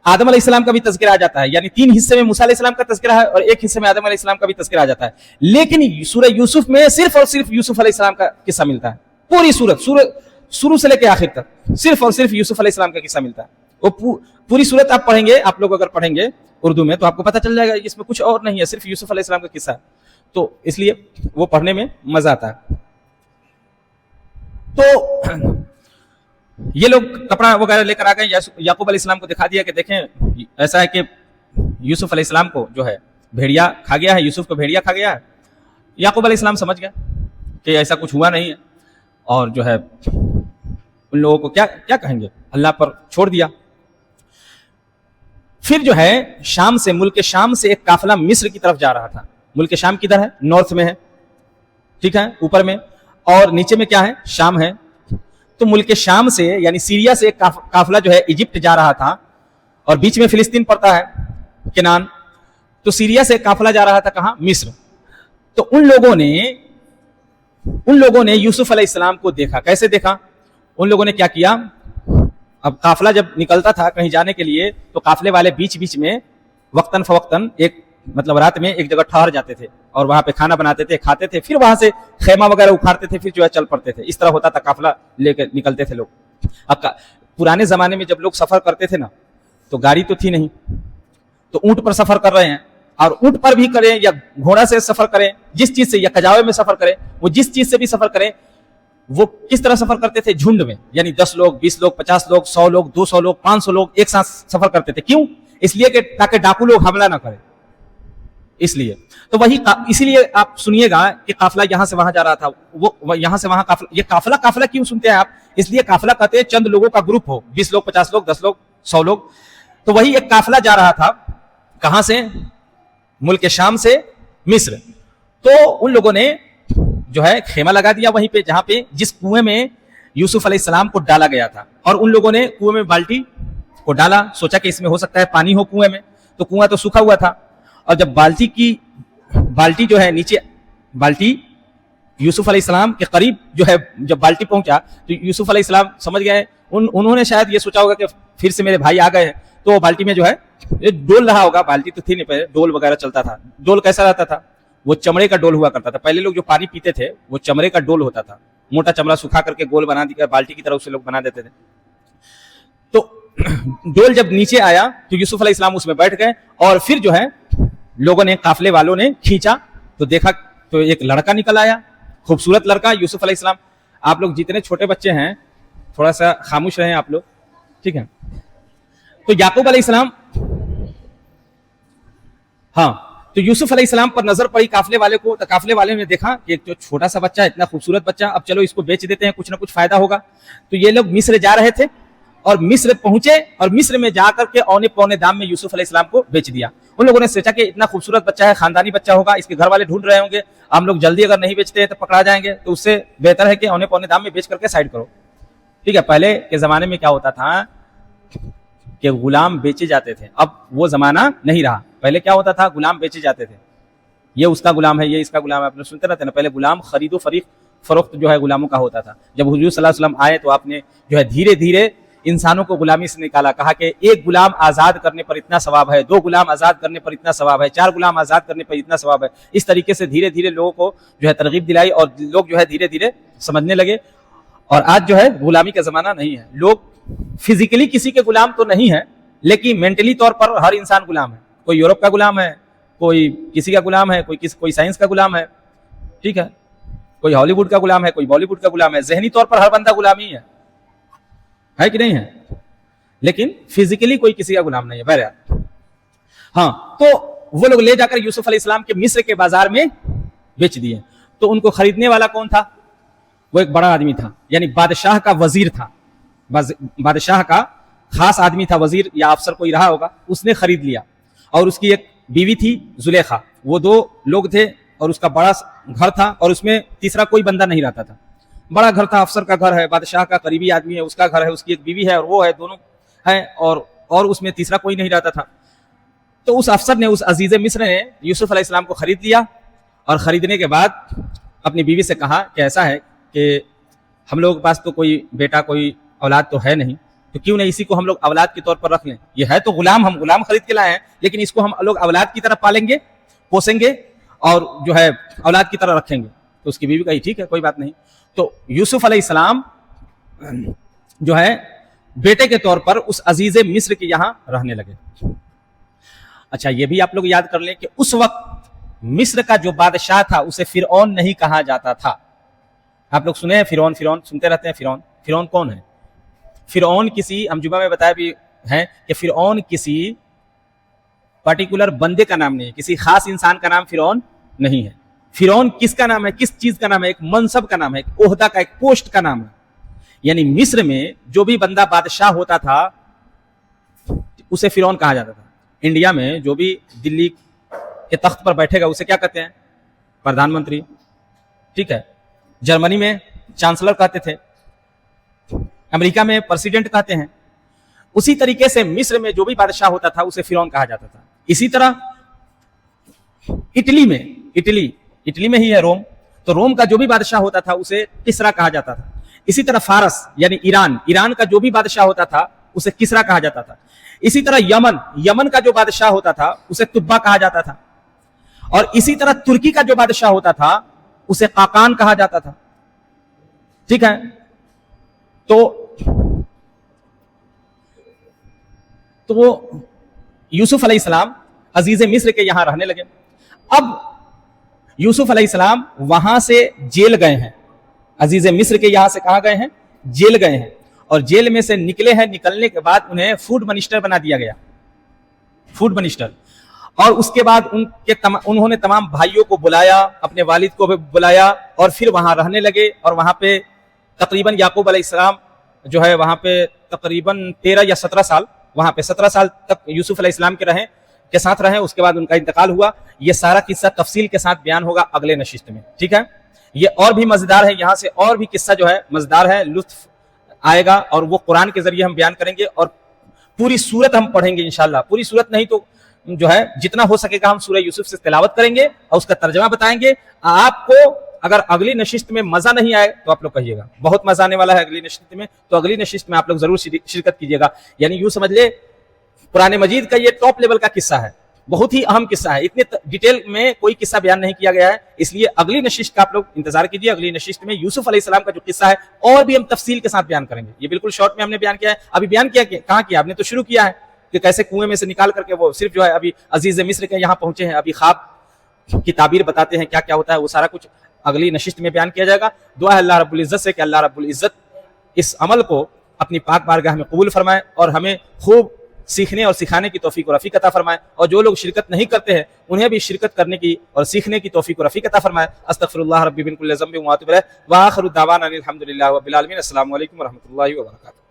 آدم علیہ السلام کا بھی تذکرہ آ جاتا ہے. یعنی 3 حصے میں موسیٰ علیہ السلام کا تذکرہ ہے اور 1 حصے میں آدم علیہ السلام کا بھی تذکرہ آ جاتا ہے. لیکن سورہ یوسف میں صرف اور صرف یوسف علیہ السلام کا قصہ ملتا ہے. پوری سورت, شروع سے لے کے آخر تک صرف اور صرف یوسف علیہ السلام کا قصہ ملتا ہے. وہ پوری سورت آپ پڑھیں گے, آپ لوگ اگر پڑھیں گے اردو میں تو آپ کو پتہ چل جائے گا اس میں کچھ اور نہیں ہے, صرف یوسف علیہ السلام کا قصہ ہے. تو اس لیے وہ پڑھنے میں مزہ آتا ہے. تو یہ لوگ کپڑا وغیرہ لے کر آ گئے, یعقوب علیہ السلام کو دکھا دیا کہ دیکھیں ایسا ہے کہ یوسف علیہ السلام کو جو ہے بھیڑیا کھا گیا ہے, یوسف کو بھیڑیا کھا گیا ہے. یعقوب علیہ السلام سمجھ گئے کہ ایسا کچھ ہوا نہیں ہے, اور جو ہے ان لوگوں کو کیا کہیں گے, اللہ پر چھوڑ دیا. پھر جو ہے شام سے, ملک شام سے ایک قافلہ مصر کی طرف جا رہا تھا. ملک شام کدھر ہے؟ نارتھ میں ہے, ٹھیک ہے, اوپر میں, اور نیچے میں کیا ہے؟ شام ہے. تو ملک شام سے یعنی سیریا سے ایک قافلہ جو ہے ایجپٹ جا رہا تھا, اور بیچ میں فلسطین پڑتا ہے, کنان. تو سیریا سے ایک قافلہ جا رہا تھا کہاں؟ مصر. تو ان لوگوں نے یوسف علیہ السلام کو دیکھا. کیسے دیکھا؟ ان لوگوں نے کیا کیا, اب قافلہ جب نکلتا تھا کہیں جانے کے لیے تو قافلے والے بیچ بیچ میں وقتاً فوقتاً ایک مطلب رات میں ایک جگہ ٹھہر جاتے تھے اور وہاں پہ کھانا بناتے تھے, کھاتے تھے, پھر وہاں سے خیمہ وغیرہ اکھاڑتے تھے, پھر جو ہے چل پڑتے تھے. اس طرح ہوتا تھا, قافلہ لے کے نکلتے تھے لوگ. اب پرانے زمانے میں جب لوگ سفر کرتے تھے نا تو گاڑی تو تھی نہیں, تو اونٹ پر سفر کر رہے ہیں, اور اونٹ پر بھی کریں یا گھوڑا سے سفر کریں, جس چیز سے, یا کجاوے میں سفر کریں, وہ جس چیز سے بھی سفر کریں, وہ کس طرح سفر کرتے تھے؟ جھنڈ میں. یعنی 10 لوگ, 20 لوگ, 50 لوگ, 100 لوگ, 200 لوگ, 500 لوگ ایک ساتھ سفر کرتے تھے. کیوں؟ اس لیے کہ تاکہ ڈاکو لوگ حملہ نہ کریں, اس لیے. تو وہی اسی لیے آپ سنیے گا کہ قافلہ یہاں سے وہاں جا رہا تھا, وہ یہاں سے وہاں قافلہ. یہ قافلہ کیوں سنتے ہیں آپ؟ اس لیے قافلہ کہتے ہیں چند لوگوں کا گروپ ہو, 20 لوگ, 50 لوگ, 10 لوگ, 100 لوگ. تو وہی ایک قافلہ جا رہا تھا, کہاں سے؟ ملک شام سے مصر. تو ان لوگوں نے جو ہے خیمہ لگا دیا وہیں پہ, جہاں پہ جس کنویں میں یوسف علیہ السلام کو ڈالا گیا تھا. اور ان لوگوں نے کنویں میں بالٹی کو ڈالا, سوچا کہ اس میں ہو سکتا ہے پانی ہو کنویں میں. تو کنواں تو سوکھا ہوا تھا, اور جب بالٹی جو ہے نیچے, بالٹی یوسف علیہ السلام کے قریب جو ہے جب بالٹی پہنچا تو یوسف علیہ السلام سمجھ گئے, انہوں نے شاید یہ سوچا ہوگا کہ پھر سے میرے بھائی آ گئے ہیں. تو وہ بالٹی میں جو ہے ڈول رہا ہوگا, بالٹی تو تھی نہیں پہلے, ڈول وغیرہ چلتا تھا. ڈول کیسا رہتا تھا؟ وہ چمڑے کا ڈول ہوا کرتا تھا. پہلے لوگ جو پانی پیتے تھے وہ چمڑے کا ڈول ہوتا تھا, موٹا چمڑا سکھا کر کے گول بنا دیا, بالٹی کی طرح اسے لوگ بنا دیتے تھے. تو ڈول جب نیچے آیا تو یوسف علیہ السلام اس میں بیٹھ گئے, اور پھر جو ہے لوگوں نے, قافلے والوں نے کھینچا تو دیکھا تو ایک لڑکا نکل آیا, خوبصورت لڑکا. یوسف علیہ السلام, آپ لوگ جتنے چھوٹے بچے ہیں تھوڑا سا خاموش رہیں آپ لوگ, ٹھیک ہے. تو یعقوب علیہ السلام, ہاں, تو یوسف علیہ السلام پر نظر پڑی قافلے والے کو. تو قافلے والے نے دیکھا کہ ایک جو چھوٹا سا بچہ, اتنا خوبصورت بچہ, اب چلو اس کو بیچ دیتے ہیں, کچھ نہ کچھ فائدہ ہوگا. تو یہ لوگ مصر جا رہے تھے اور مصر پہنچے, اور مصر میں جا کر کے اونے پونے دام میں یوسف علیہ السلام کو بیچ دیا. ان لوگوں نے سوچا کہ اتنا خوبصورت بچہ ہے, خاندانی بچہ ہوگا, اس کے گھر والے ڈھونڈ رہے ہوں گے, ہم لوگ جلدی اگر نہیں بیچتے ہیں تو پکڑا جائیں گے, تو اس سے بہتر ہے کہ اونے پونے دام میں بیچ کر کے سائڈ کرو. ٹھیک ہے. پہلے کے زمانے میں کیا ہوتا تھا کہ غلام بیچے جاتے تھے, اب وہ زمانہ نہیں رہا. پہلے کیا ہوتا تھا؟ غلام بیچے جاتے تھے, یہ اس کا غلام ہے, یہ اس کا غلام ہے. آپ نے سنتے رہتے نا, پہلے غلام خرید و فروخت جو ہے غلاموں کا ہوتا تھا. جب حضور صلی اللہ علیہ وسلم آئے تو آپ نے جو ہے دھیرے دھیرے انسانوں کو غلامی سے نکالا. کہا کہ ایک غلام آزاد کرنے پر اتنا ثواب ہے, 2 غلام آزاد کرنے پر اتنا ثواب ہے, 4 غلام آزاد کرنے پر اتنا ثواب ہے. اس طریقے سے دھیرے دھیرے لوگوں کو جو ہے ترغیب دلائی اور لوگ جو ہے دھیرے دھیرے سمجھنے لگے. اور آج جو ہے غلامی کا زمانہ نہیں ہے. لوگ فزیکلی کسی کے غلام تو نہیں ہے, لیکن مینٹلی طور پر ہر انسان غلام ہے. کوئی یورپ کا غلام ہے, کوئی کسی کا غلام ہے, کوئی سائنس کا غلام ہے, ٹھیک ہے, کوئی ہالی ووڈ کا غلام ہے, کوئی بالی ووڈ کا غلام ہے. ذہنی طور پر ہر بندہ غلام ہی ہے کہ نہیں ہے, لیکن فزیکلی کوئی کسی کا غلام نہیں ہے. بہرحال ہاں, تو وہ لوگ لے جا کر یوسف علیہ السلام کے مصر کے بازار میں بیچ دیے. تو ان کو خریدنے والا کون تھا؟ وہ ایک بڑا آدمی تھا, یعنی بادشاہ کا وزیر تھا, بادشاہ کا خاص آدمی تھا, وزیر یا افسر کوئی رہا ہوگا. اس نے خرید لیا, اور اس کی ایک بیوی تھی زلیخا. وہ 2 لوگ تھے, اور اس کا بڑا گھر تھا, اور اس میں تیسرا کوئی بندہ نہیں رہتا تھا. بڑا گھر تھا, افسر کا گھر ہے, بادشاہ کا قریبی آدمی ہے, اس کا گھر ہے, اس کی ایک بیوی ہے, اور وہ ہے, دونوں ہیں, اور اس میں تیسرا کوئی نہیں رہتا تھا. تو اس افسر نے, اس عزیز مصر نے یوسف علیہ السلام کو خرید لیا, اور خریدنے کے بعد اپنی بیوی سے کہا کہ ایسا ہے کہ ہم لوگوں کے پاس تو کوئی بیٹا, کوئی اولاد تو ہے نہیں, تو کیوں نہیں اسی کو ہم لوگ اولاد کے طور پر رکھ لیں. یہ ہے تو غلام, ہم غلام خرید کے لائے ہیں, لیکن اس کو ہم لوگ اولاد کی طرح پالیں گے, پوسیں گے, اور جو ہے اولاد کی طرح رکھیں گے. تو اس کی بیوی کہی ٹھیک ہے, کوئی بات نہیں. تو یوسف علیہ السلام جو ہے بیٹے کے طور پر اس عزیز مصر کے یہاں رہنے لگے. اچھا, یہ بھی آپ لوگ یاد کر لیں کہ اس وقت مصر کا جو بادشاہ تھا اسے فرعون نہیں کہا جاتا تھا. آپ لوگ سنے ہیں فرعون سنتے رہتے ہیں. فرعون کون ہے؟ فرعون کسی, ہم جمعہ میں بتایا بھی ہے کہ فرعون کسی پرٹیکولر بندے کا نام نہیں ہے, کسی خاص انسان کا نام فرعون نہیں ہے. فرعون کس کا نام ہے, کس چیز کا نام ہے؟ ایک منصب کا نام ہے, ایک عہدہ کا, ایک پوسٹ کا نام ہے. یعنی مصر میں جو بھی بندہ بادشاہ ہوتا تھا اسے فرعون کہا جاتا تھا. انڈیا میں جو بھی دلی کے تخت پر بیٹھے گا اسے کیا کہتے ہیں؟ پردھان منتری, ٹھیک ہے. جرمنی میں چانسلر کہتے تھے, امریکہ میں پریزیڈنٹ کہتے ہیں. اسی طریقے سے مصر میں جو بھی بادشاہ ہوتا تھا اسے فرعون کہا جاتا تھا. اسی طرح اٹلی میں ہی ہے روم, تو روم کا جو بھی بادشاہ ہوتا تھا اسے کسرا کہا جاتا تھا. اسی طرح فارس یعنی ایران کا جو بھی بادشاہ ہوتا تھا اسے کسرا کہا جاتا تھا. اسی طرح یمن کا جو بادشاہ ہوتا تھا اسے تبا کہا جاتا تھا. اور اسی طرح ترکی کا جو بادشاہ ہوتا تھا اسے قاقان کہا جاتا تھا, ٹھیک ہے. تو یوسف علیہ السلام عزیز مصر کے یہاں رہنے لگے. اب یوسف علیہ السلام وہاں سے جیل گئے ہیں, عزیز مصر کے یہاں سے کہاں گئے ہیں؟ جیل گئے ہیں. اور جیل میں سے نکلے ہیں, نکلنے کے بعد انہیں فوڈ منسٹر بنا دیا گیا, فوڈ منسٹر. اور اس کے بعد انہوں نے تمام بھائیوں کو بلایا, اپنے والد کو بھی بلایا, اور پھر وہاں رہنے لگے. اور وہاں پہ تقریباً یعقوب علیہ السلام جو ہے وہاں پہ تقریباً 13 یا 17 سال, وہاں پہ 17 سال تک یوسف علیہ السلام کے ساتھ رہے. اس کے بعد ان کا انتقال ہوا. یہ سارا قصہ تفصیل کے ساتھ بیان ہوگا اگلے نشست میں, ٹھیک ہے. یہ اور بھی مزیدار ہے, یہاں سے اور بھی قصہ جو ہے مزیدار ہے, لطف آئے گا, اور وہ قرآن کے ذریعے ہم بیان کریں گے. اور پوری سورت ہم پڑھیں گے انشاءاللہ, پوری سورت نہیں تو جو ہے جتنا ہو سکے گا ہم سورہ یوسف سے تلاوت کریں گے اور اس کا ترجمہ بتائیں گے. آپ کو اگر اگلی نشست میں مزہ نہیں آئے تو آپ لوگ کہیے گا, بہت مزہ آنے والا ہے اگلی نشست میں, تو اگلی نشست میں آپ لوگ ضرور شرکت کیجیے گا. یعنی یوں سمجھ لے قرآن مجید کا یہ ٹاپ لیول کا قصہ ہے, بہت ہی اہم قصہ ہے. اتنے ڈیٹیل میں کوئی قصہ بیان نہیں کیا گیا ہے, اس لیے اگلی نشست کا آپ لوگ انتظار کیجیے. اگلی نشست میں یوسف علیہ السلام کا جو قصہ ہے اور بھی ہم تفصیل کے ساتھ بیان کریں گے. یہ بالکل شارٹ میں ہم نے بیان کیا ہے. ابھی بیان کیا کہاں کیا, آپ نے تو شروع کیا ہے کہ کیسے کنویں میں سے نکال کر کے وہ صرف جو ہے ابھی عزیز مصر کے یہاں پہنچے ہیں. ابھی خواب کی تعبیر بتاتے ہیں کیا کیا ہوتا ہے, وہ سارا کچھ اگلی نشست میں بیان کیا جائے گا. دعا ہے اللہ رب العزت سے کہ اللہ رب العزت اس عمل کو اپنی پاک بارگاہ میں قبول فرمائے اور ہمیں خوب سیکھنے اور سکھانے کی توفیق و رفیق عطا فرمائے, اور جو لوگ شرکت نہیں کرتے ہیں انہیں بھی شرکت کرنے کی اور سیکھنے کی توفیق و رفیق عطا فرمائے. استغفر اللہ ربی من کل ذنب و اتوب الیہ, وآخر دعوانا الحمد للہ رب العالمین. السلام علیکم و رحمۃ اللہ وبرکاتہ.